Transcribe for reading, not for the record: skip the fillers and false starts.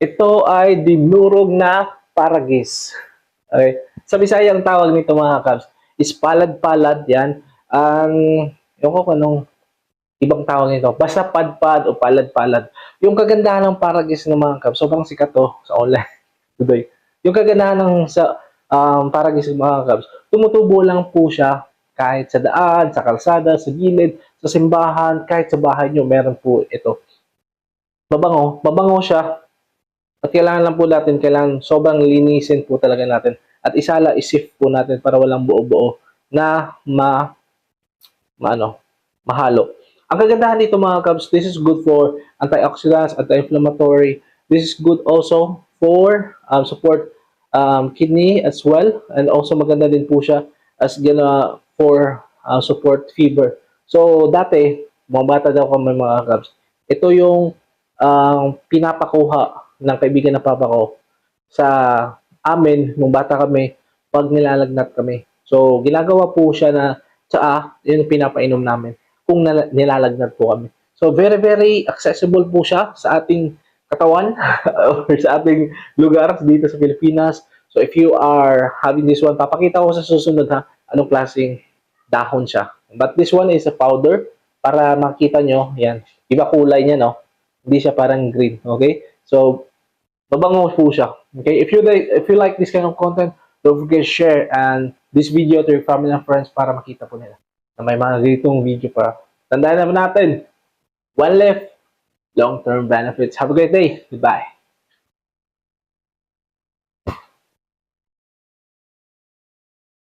Ito ay dinurog na paragis. Okay. Sa Bisaya ang tawag nito mga kabs is palad-palad yan. Ang, yung ko anong ibang tawag nito. Basta padpad o palad-palad. Yung kagandahan ng paragis ng mga kabs, sobrang sikat to sa online today. Yung kagandahan ng sa paragis ng mga kabs, tumutubo lang po siya kahit sa daan, sa kalsada, sa gilid, sa simbahan, kahit sa bahay nyo, meron po ito. Mabango siya. At kailangan lang po natin, kailangan sobrang linisin po talaga natin. At isala, isif po natin para walang buo-buo na mahalo. Ang kagandahan nito mga kabs, this is good for antioxidants, anti-inflammatory. This is good also for support kidney as well. And also maganda din po siya as for support fever. So dati, mga bata daw kami mga kabs, ito yung pinapakuha ng kaibigan na papa ko sa amin nung bata kami pag nilalagnat kami. So ginagawa po siya na tsaa, yun yung pinapainom namin kung nilalagnat po kami. So very very accessible po siya sa ating katawan or sa ating lugar dito sa Pilipinas. So if you are having this one, papakita ko sa susunod ha, anong klaseng dahon siya. But this one is a powder para makita nyo, yan. Iba kulay niya, no? Hindi siya parang green, okay? So, mabango po siya. Okay? If you like this kind of content, don't forget to share and this video to your family and friends para makita po nila na may mga ganitong video pa. Tandaan naman natin, one life, long-term benefits. Have a great day. Goodbye.